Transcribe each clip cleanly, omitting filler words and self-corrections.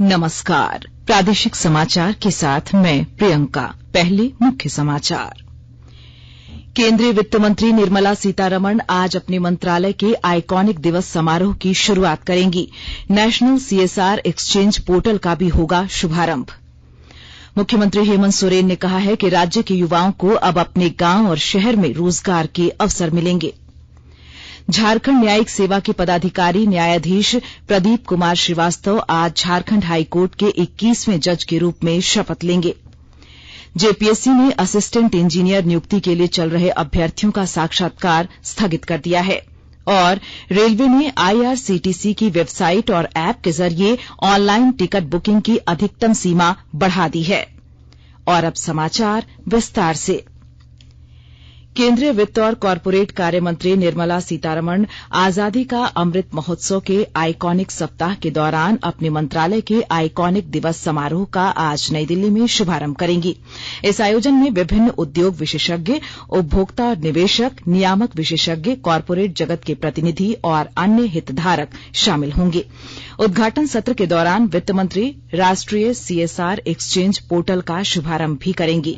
नमस्कार। प्रादेशिक समाचार के साथ मैं प्रियंका। पहले मुख्य समाचार। केंद्रीय वित्त मंत्री निर्मला सीतारमण आज अपने मंत्रालय के आइकॉनिक दिवस समारोह की शुरुआत करेंगी। नेशनल सीएसआर एक्सचेंज पोर्टल का भी होगा शुभारंभ। मुख्यमंत्री हेमंत सोरेन ने कहा है कि राज्य के युवाओं को अब अपने गांव और शहर में रोजगार के अवसर मिलेंगे। झारखंड न्यायिक सेवा के पदाधिकारी न्यायाधीश प्रदीप कुमार श्रीवास्तव आज झारखंड हाईकोर्ट के 21वें जज के रूप में शपथ लेंगे। जेपीएससी ने असिस्टेंट इंजीनियर नियुक्ति के लिए चल रहे अभ्यर्थियों का साक्षात्कार स्थगित कर दिया है। और रेलवे ने आईआरसीटीसी की वेबसाइट और ऐप के जरिए ऑनलाइन टिकट बुकिंग की अधिकतम सीमा बढ़ा दी है। और अब समाचार विस्तार से। केंद्रीय वित्त और कॉरपोरेट कार्य मंत्री निर्मला सीतारमण आजादी का अमृत महोत्सव के आइकॉनिक सप्ताह के दौरान अपने मंत्रालय के आइकॉनिक दिवस समारोह का आज नई दिल्ली में शुभारंभ करेंगी। इस आयोजन में विभिन्न उद्योग विशेषज्ञ, उपभोक्ता और निवेशक, नियामक विशेषज्ञ, कॉरपोरेट जगत के प्रतिनिधि और अन्य हितधारक शामिल होंगे। उद्घाटन सत्र के दौरान वित्त मंत्री राष्ट्रीय सीएसआर एक्सचेंज पोर्टल का शुभारंभ भी करेंगी।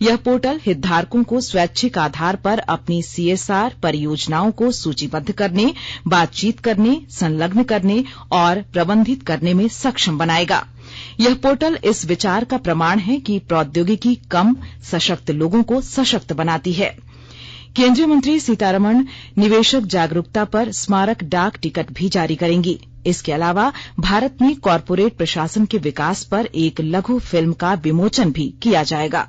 यह पोर्टल हितधारकों को स्वैच्छिक आधार पर अपनी सीएसआर परियोजनाओं को सूचीबद्ध करने, बातचीत करने, संलग्न करने और प्रबंधित करने में सक्षम बनाएगा। यह पोर्टल इस विचार का प्रमाण है कि प्रौद्योगिकी कम सशक्त लोगों को सशक्त बनाती है। केंद्रीय मंत्री सीतारमण निवेशक जागरूकता पर स्मारक डाक टिकट भी जारी करेंगी। इसके अलावा भारत में कॉरपोरेट प्रशासन के विकास पर एक लघु फिल्म का विमोचन भी किया जाएगा।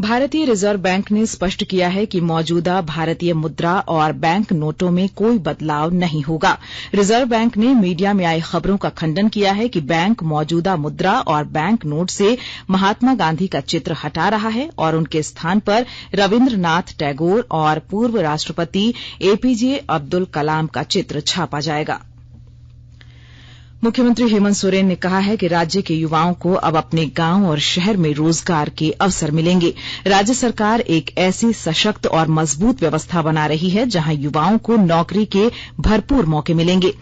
भारतीय रिजर्व बैंक ने स्पष्ट किया है कि मौजूदा भारतीय मुद्रा और बैंक नोटों में कोई बदलाव नहीं होगा। रिजर्व बैंक ने मीडिया में आई खबरों का खंडन किया है कि बैंक मौजूदा मुद्रा और बैंक नोट से महात्मा गांधी का चित्र हटा रहा है और उनके स्थान पर रविन्द्रनाथ टैगोर और पूर्व राष्ट्रपति एपीजे अब्दुल कलाम का चित्र छापा जाएगा। मुख्यमंत्री हेमंत सोरेन ने कहा है कि राज्य के युवाओं को अब अपने गांव और शहर में रोजगार के अवसर मिलेंगे। राज्य सरकार एक ऐसी सशक्त और मजबूत व्यवस्था बना रही है जहां युवाओं को नौकरी के भरपूर मौके मिलेंगे।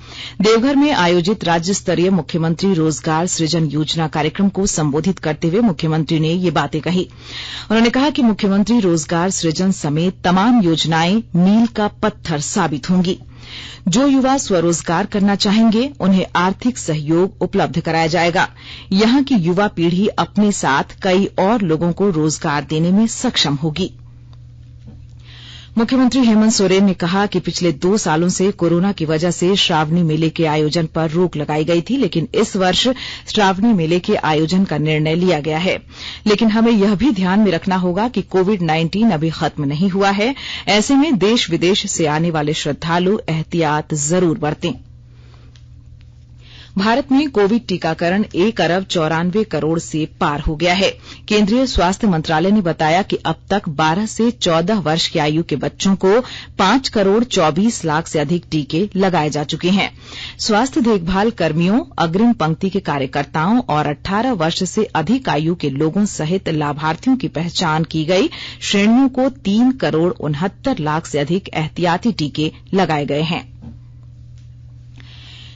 देवघर में आयोजित राज्य स्तरीय मुख्यमंत्री रोजगार सृजन योजना कार्यक्रम को संबोधित करते हुए मुख्यमंत्री ने ये बातें कही। उन्होंने कहा कि मुख्यमंत्री रोजगार सृजन समेत तमाम योजनाएं मील का पत्थर साबित होंगी। जो युवा स्वरोजगार करना चाहेंगे उन्हें आर्थिक सहयोग उपलब्ध कराया जाएगा। यहां की युवा पीढ़ी अपने साथ कई और लोगों को रोजगार देने में सक्षम होगी। मुख्यमंत्री हेमंत सोरेन ने कहा कि पिछले 2 सालों से कोरोना की वजह से श्रावणी मेले के आयोजन पर रोक लगाई गई थी, लेकिन इस वर्ष श्रावणी मेले के आयोजन का निर्णय लिया गया है। लेकिन हमें यह भी ध्यान में रखना होगा कि कोविड-19 अभी खत्म नहीं हुआ है। ऐसे में देश विदेश से आने वाले श्रद्धालु एहतियात जरूर बरतें। भारत में कोविड टीकाकरण 1 अरब 94 करोड़ से पार हो गया है। केंद्रीय स्वास्थ्य मंत्रालय ने बताया कि अब तक 12 से 14 वर्ष की आयु के बच्चों को 5 करोड़ 24 लाख से अधिक टीके लगाए जा चुके हैं। स्वास्थ्य देखभाल कर्मियों, अग्रिम पंक्ति के कार्यकर्ताओं और 18 वर्ष से अधिक आयु के लोगों सहित लाभार्थियों की पहचान की गई श्रेणियों को 3 करोड़ 69 लाख से अधिक एहतियाती टीके लगाए गए हैं।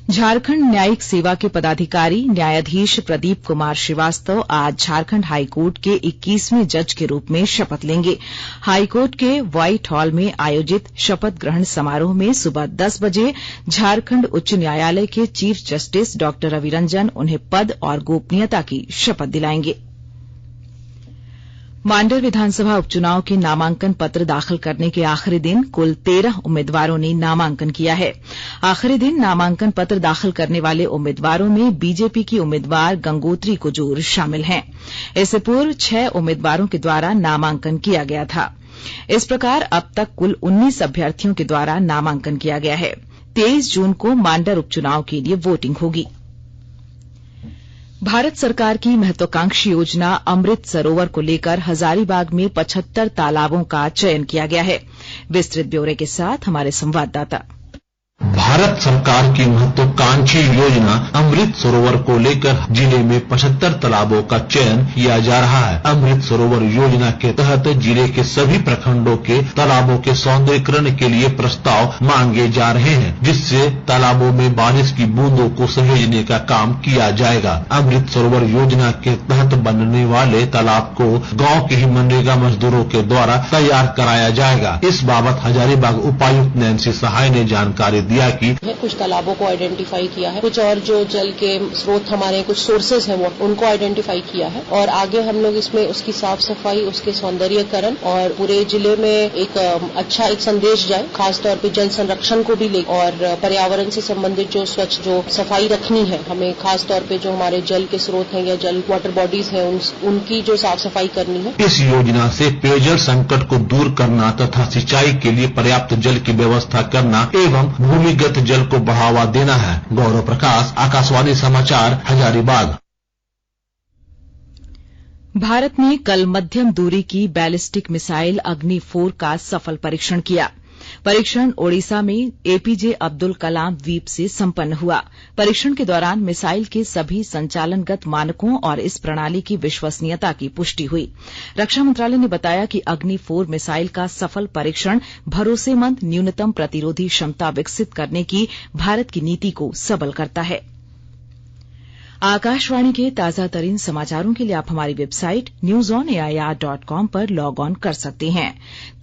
झारखंड न्यायिक सेवा के पदाधिकारी न्यायाधीश प्रदीप कुमार श्रीवास्तव आज झारखंड हाईकोर्ट के 21वें जज के रूप में शपथ लेंगे। हाईकोर्ट के व्हाइट हॉल में आयोजित शपथ ग्रहण समारोह में सुबह 10 बजे झारखंड उच्च न्यायालय के चीफ जस्टिस डॉ रवि रंजन उन्हें पद और गोपनीयता की शपथ दिलाएंगे। मांडर विधानसभा उपचुनाव के नामांकन पत्र दाखिल करने के आखिरी दिन कुल 13 उम्मीदवारों ने नामांकन किया है। आखिरी दिन नामांकन पत्र दाखिल करने वाले उम्मीदवारों में बीजेपी की उम्मीदवार गंगोत्री कुजूर शामिल हैं। इससे पूर्व 6 उम्मीदवारों के द्वारा नामांकन किया गया था। इस प्रकार अब तक कुल 19 अभ्यर्थियों के द्वारा नामांकन किया गया है। 23 जून को मांडर उपचुनाव के लिए वोटिंग होगी। भारत सरकार की महत्वाकांक्षी योजना अमृत सरोवर को लेकर हजारीबाग में 75 तालाबों का चयन किया गया है। विस्तृत ब्यौरे के साथ हमारे संवाददाता। भारत सरकार की महत्वाकांक्षी योजना अमृत सरोवर को लेकर जिले में 75 तालाबों का चयन किया जा रहा है। अमृत सरोवर योजना के तहत जिले के सभी प्रखंडों के तालाबों के सौंदर्यीकरण के लिए प्रस्ताव मांगे जा रहे हैं, जिससे तालाबों में बारिश की बूंदों को सहेजने का काम किया जाएगा। अमृत सरोवर योजना के तहत बनने वाले तालाब को गांव के ही मनरेगा मजदूरों के द्वारा तैयार कराया जाएगा। इस बाबत हजारीबाग उपायुक्त नैन्सी सहाय ने जानकारी दिया कि कुछ तालाबों को आइडेंटिफाई किया है, कुछ और जो जल के स्रोत हमारे कुछ सोर्सेज हैं वो उनको आइडेंटिफाई किया है और आगे हम लोग इसमें उसकी साफ सफाई, उसके सौंदर्यीकरण और पूरे जिले में एक अच्छा एक संदेश जाए, खासतौर पे जल संरक्षण को भी ले और पर्यावरण से संबंधित जो स्वच्छ जो सफाई रखनी है हमें, खासतौर पे जो हमारे जल के स्रोत हैं या जल वाटर बॉडीज हैं उनकी जो साफ सफाई करनी है। इस योजना से पेयजल संकट को दूर करना तथा सिंचाई के लिए पर्याप्त जल की व्यवस्था करना एवं भूमिगत जल को बढ़ावा देना है। गौरव प्रकाश, आकाशवाणी समाचार, हजारीबाग। भारत ने कल मध्यम दूरी की बैलिस्टिक मिसाइल अग्नि 4 का सफल परीक्षण किया। परीक्षण ओडिशा में एपीजे अब्दुल कलाम द्वीप से संपन्न हुआ। परीक्षण के दौरान मिसाइल के सभी संचालनगत मानकों और इस प्रणाली की विश्वसनीयता की पुष्टि हुई। रक्षा मंत्रालय ने बताया कि अग्नि 4 मिसाइल का सफल परीक्षण भरोसेमंद न्यूनतम प्रतिरोधी क्षमता विकसित करने की भारत की नीति को सबल करता है। आकाशवाणी के ताजा तरीन समाचारों के लिए आप हमारी वेबसाइट newsonair.com पर लॉग ऑन कर सकते हैं।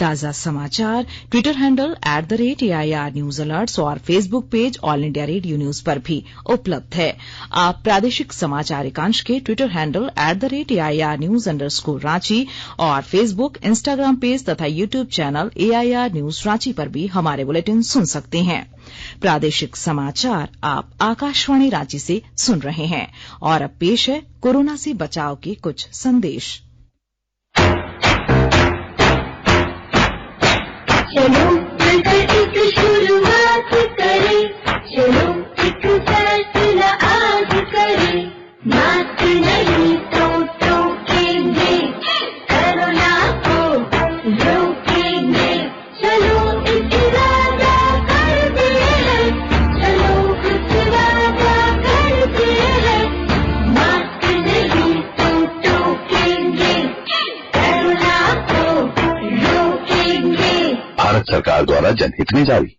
ताजा समाचार Twitter handle @AIR news alerts और Facebook page All India Radio News पर भी उपलब्ध है। आप प्रादेशिक समाचार एकांश के Twitter handle @AIR news _Ranchi और फेसबुक, इंस्टाग्राम पेज तथा YouTube channel AIR news Ranchi पर भी हमारे बुलेटिन सुन सकते हैं। प्रादेशिक समाचार आप आकाशवाणी रांची से सुन रहे हैं और अब पेश है कोरोना से बचाव के कुछ संदेश। चलो मिलकर एक शुरुआत करें, चलो एक फैसला आज करें, मास्क नहीं तो टोकेंगे, कोरोना को रोकेंगे, चलो इस वादा करते हैं, चलो कुछ वादा करते हैं, मास्क नहीं तो टोकेंगे, कोरोना को रोकेंगे। भारत सरकार द्वारा जनहित में जारी।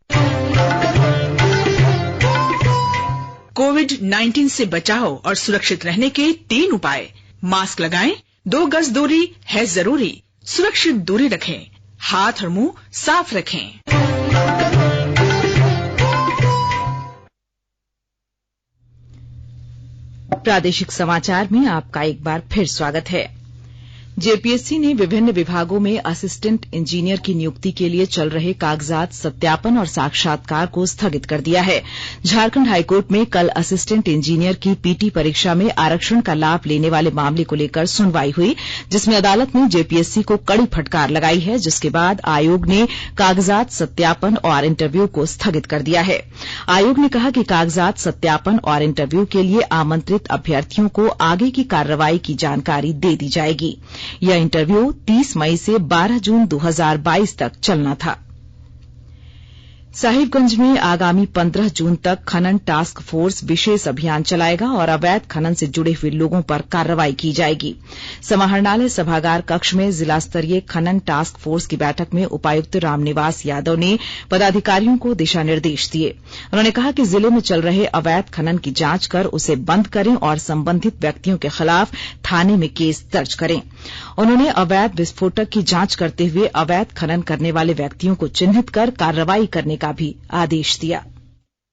कोविड-19 से बचाव और सुरक्षित रहने के 3 उपाय। मास्क लगाएं, 2 गज दूरी है जरूरी, सुरक्षित दूरी रखें, हाथ और मुंह साफ रखें। प्रादेशिक समाचार में आपका एक बार फिर स्वागत है। जेपीएससी ने विभिन्न विभागों में असिस्टेंट इंजीनियर की नियुक्ति के लिए चल रहे कागजात सत्यापन और साक्षात्कार को स्थगित कर दिया है। झारखंड हाईकोर्ट में कल असिस्टेंट इंजीनियर की पीटी परीक्षा में आरक्षण का लाभ लेने वाले मामले को लेकर सुनवाई हुई, जिसमें अदालत ने जेपीएससी को कड़ी फटकार लगाई है, जिसके बाद आयोग ने कागजात सत्यापन और इंटरव्यू को स्थगित कर दिया है। आयोग ने कहा कि कागजात सत्यापन और इंटरव्यू के लिए आमंत्रित अभ्यर्थियों को आगे की कार्रवाई की जानकारी दे दी जाएगी। यह इंटरव्यू 30 मई से 12 जून 2022 तक चलना था। साहिबगंज में आगामी 15 जून तक खनन टास्क फोर्स विशेष अभियान चलाएगा और अवैध खनन से जुड़े हुए लोगों पर कार्रवाई की जाएगी। समाहरणालय सभागार कक्ष में जिला स्तरीय खनन टास्क फोर्स की बैठक में उपायुक्त रामनिवास यादव ने पदाधिकारियों को दिशा निर्देश दिए। उन्होंने कहा कि जिले में चल रहे अवैध खनन की जांच कर उसे बंद करें और संबंधित व्यक्तियों के खिलाफ थाने में केस दर्ज करें। उन्होंने अवैध विस्फोटक की जांच करते हुए अवैध खनन करने वाले व्यक्तियों को चिन्हित कर कार्रवाई करने का भी आदेश दिया।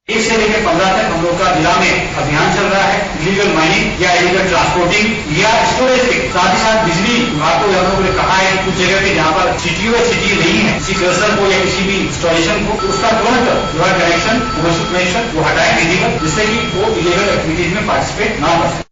1 से लेकर 15 तक हम लोग का जिला में अभियान चल रहा है। इलीगल माइनिंग या इलीगल ट्रांसपोर्टिंग या स्टोरेज के साथ ही साथ बिजली विभाग को हम लोगों ने कहा है कुछ जगह पे जहाँ पर सीटीओ या सीटी नहीं है, किसी क्लस्टर को या किसी भी इंस्टॉलेशन को उसका तुरंत जो है कनेक्शन वो हटाए विधिवत, जिससे कि वो इलीगल एक्टिविटीज में पार्टिसिपेट ना कर सके।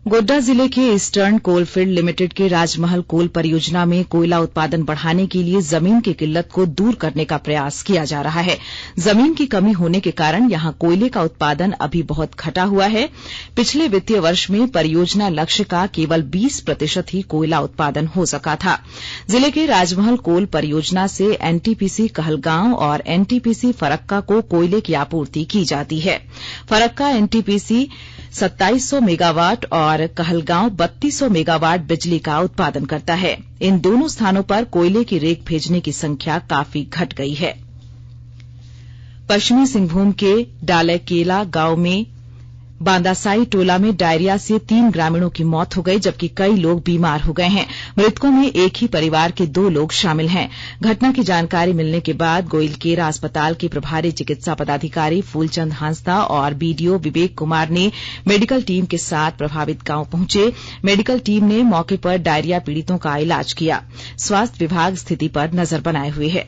गोड्डा जिले के ईस्टर्न कोलफील्ड लिमिटेड के राजमहल कोल परियोजना में कोयला उत्पादन बढ़ाने के लिए जमीन की किल्लत को दूर करने का प्रयास किया जा रहा है। जमीन की कमी होने के कारण यहां कोयले का उत्पादन अभी बहुत घटा हुआ है। पिछले वित्तीय वर्ष में परियोजना लक्ष्य का केवल 20% ही कोयला उत्पादन हो सका था। जिले के राजमहल कोल परियोजना से एनटीपीसी कहलगांव और एनटीपीसी फरक्का को कोयले की आपूर्ति की जाती है। फरक्का एनटीपीसी 2700 मेगावाट और कहलगांव 3200 मेगावाट बिजली का उत्पादन करता है। इन दोनों स्थानों पर कोयले की रेक भेजने की संख्या काफी घट गई है। पश्चिमी सिंहभूम के डालैकेला गांव में बांदासाई टोला में डायरिया से 3 ग्रामीणों की मौत हो गई, जबकि कई लोग बीमार हो गए हैं। मृतकों में एक ही परिवार के 2 लोग शामिल हैं। घटना की जानकारी मिलने के बाद गोइलकेरा अस्पताल के प्रभारी चिकित्सा पदाधिकारी फूलचंद हांसदा और बीडीओ विवेक कुमार ने मेडिकल टीम के साथ प्रभावित गांव पहुंचे। मेडिकल टीम ने मौके पर डायरिया पीड़ितों का इलाज किया। स्वास्थ्य विभाग स्थिति पर नजर बनाए हुए है।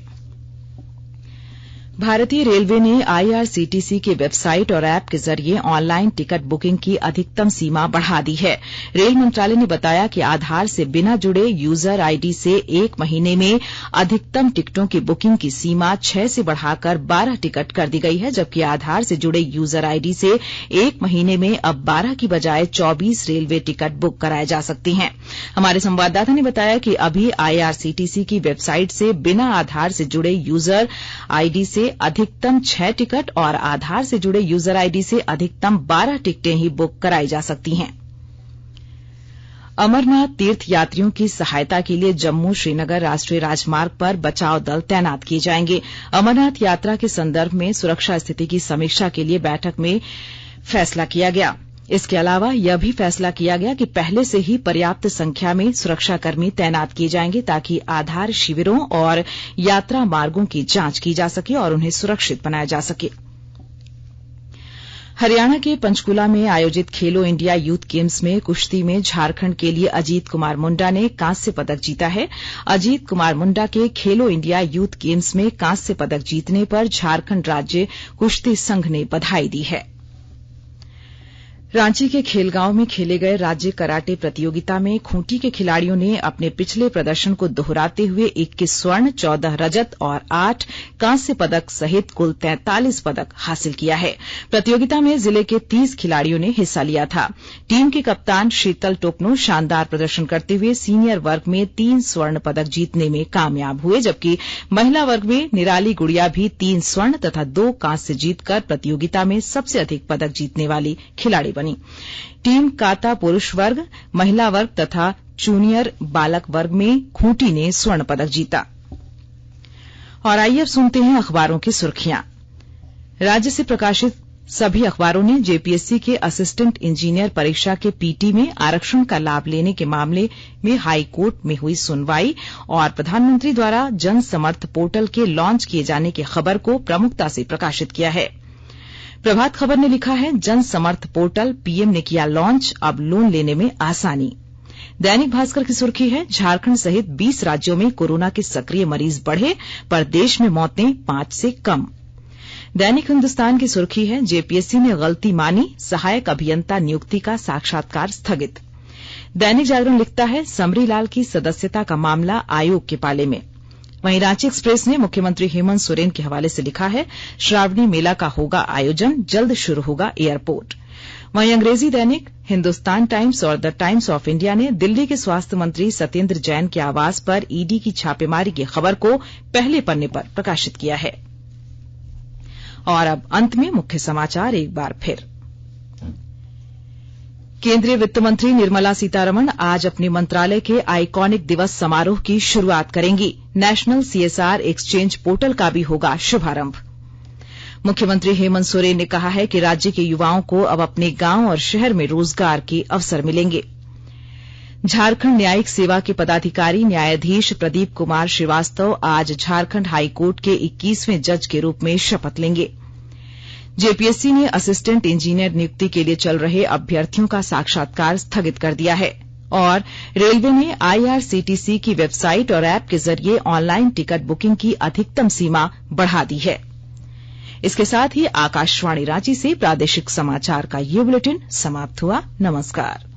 भारतीय रेलवे ने आईआरसीटीसी की वेबसाइट और ऐप के जरिए ऑनलाइन टिकट बुकिंग की अधिकतम सीमा बढ़ा दी है। रेल मंत्रालय ने बताया कि आधार से बिना जुड़े यूजर आईडी से 1 महीने में अधिकतम टिकटों की बुकिंग की सीमा 6 से बढ़ाकर 12 टिकट कर दी गई है, जबकि आधार से जुड़े यूजर आईडी से 1 महीने में अब 12 की बजाय 24 रेलवे टिकट बुक कराए जा सकते हैं। हमारे संवाददाता ने बताया कि अभी आईआरसीटीसी की वेबसाइट से बिना आधार से जुड़े यूजर आईडी से अधिकतम 6 टिकट और आधार से जुड़े यूजर आईडी से अधिकतम 12 टिकटें ही बुक कराई जा सकती हैं। अमरनाथ तीर्थ यात्रियों की सहायता के लिए जम्मू श्रीनगर राष्ट्रीय राजमार्ग पर बचाव दल तैनात किए जाएंगे। अमरनाथ यात्रा के संदर्भ में सुरक्षा स्थिति की समीक्षा के लिए बैठक में फैसला किया गया। इसके अलावा यह भी फैसला किया गया कि पहले से ही पर्याप्त संख्या में सुरक्षाकर्मी तैनात किए जाएंगे ताकि आधार शिविरों और यात्रा मार्गों की जांच की जा सके और उन्हें सुरक्षित बनाया जा सके। हरियाणा के पंचकुला में आयोजित खेलो इंडिया यूथ गेम्स में कुश्ती में झारखंड के लिए अजीत कुमार मुंडा ने कांस्य पदक जीता है। अजीत कुमार मुंडा के खेलो इंडिया यूथ गेम्स में कांस्य पदक जीतने पर झारखंड राज्य कुश्ती संघ ने बधाई दी है। रांची के खेलगांव में खेले गए राज्य कराटे प्रतियोगिता में खूंटी के खिलाड़ियों ने अपने पिछले प्रदर्शन को दोहराते हुए 21 स्वर्ण, 14 रजत और 8 कांस्य पदक सहित कुल 43 पदक हासिल किया है। प्रतियोगिता में जिले के 30 खिलाड़ियों ने हिस्सा लिया था। टीम के कप्तान शीतल टोकनो शानदार प्रदर्शन करते हुए सीनियर वर्ग में 3 स्वर्ण पदक जीतने में कामयाब हुए, जबकि महिला वर्ग में निराली गुड़िया भी 3 स्वर्ण तथा 2 कांस्य जीतकर प्रतियोगिता में सबसे अधिक पदक जीतने वाली खिलाड़ी बनी। टीम काता पुरुष वर्ग, महिला वर्ग तथा जूनियर बालक वर्ग में खूंटी ने स्वर्ण पदक जीता। और आइए अब सुनते हैं अखबारों की सुर्खियां। राज्य से प्रकाशित सभी अखबारों ने जेपीएससी के असिस्टेंट इंजीनियर परीक्षा के पीटी में आरक्षण का लाभ लेने के मामले में हाई कोर्ट में हुई सुनवाई और प्रधानमंत्री द्वारा जन समर्थ पोर्टल के लॉन्च किए जाने की खबर को प्रमुखता से प्रकाशित किया है। प्रभात खबर ने लिखा है, जन समर्थ पोर्टल पीएम ने किया लॉन्च, अब लोन लेने में आसानी। दैनिक भास्कर की सुर्खी है, झारखंड सहित 20 राज्यों में कोरोना के सक्रिय मरीज बढ़े पर देश में मौतें 5 से कम। दैनिक हिंदुस्तान की सुर्खी है, जेपीएससी ने गलती मानी, सहायक अभियंता नियुक्ति का साक्षात्कार स्थगित। दैनिक जागरण लिखता है, समरीलाल की सदस्यता का मामला आयोग के पाले में। वहीं रांची एक्सप्रेस ने मुख्यमंत्री हेमंत सोरेन के हवाले से लिखा है, श्रावणी मेला का होगा आयोजन, जल्द शुरू होगा एयरपोर्ट। वहीं अंग्रेजी दैनिक हिंदुस्तान टाइम्स और द टाइम्स ऑफ इंडिया ने दिल्ली के स्वास्थ्य मंत्री सत्येंद्र जैन के आवास पर ईडी की छापेमारी की खबर को पहले पन्ने पर प्रकाशित किया है। और अब अंत में मुख्य समाचार एक बार फिर। केंद्रीय वित्त मंत्री निर्मला सीतारमण आज अपने मंत्रालय के आइकॉनिक दिवस समारोह की शुरुआत करेंगी। नेशनल सीएसआर एक्सचेंज पोर्टल का भी होगा शुभारंभ। मुख्यमंत्री हेमंत सोरेन ने कहा है कि राज्य के युवाओं को अब अपने गांव और शहर में रोजगार के अवसर मिलेंगे। झारखंड न्यायिक सेवा के पदाधिकारी न्यायाधीश प्रदीप कुमार श्रीवास्तव आज झारखंड हाईकोर्ट के 21वें जज के रूप में शपथ लेंगे। जेपीएससी ने असिस्टेंट इंजीनियर नियुक्ति के लिए चल रहे अभ्यर्थियों का साक्षात्कार स्थगित कर दिया है। और रेलवे ने आईआरसीटीसी की वेबसाइट और ऐप के जरिए ऑनलाइन टिकट बुकिंग की अधिकतम सीमा बढ़ा दी है। इसके साथ ही आकाशवाणी रांची से प्रादेशिक समाचार का ये बुलेटिन समाप्त हुआ। नमस्कार।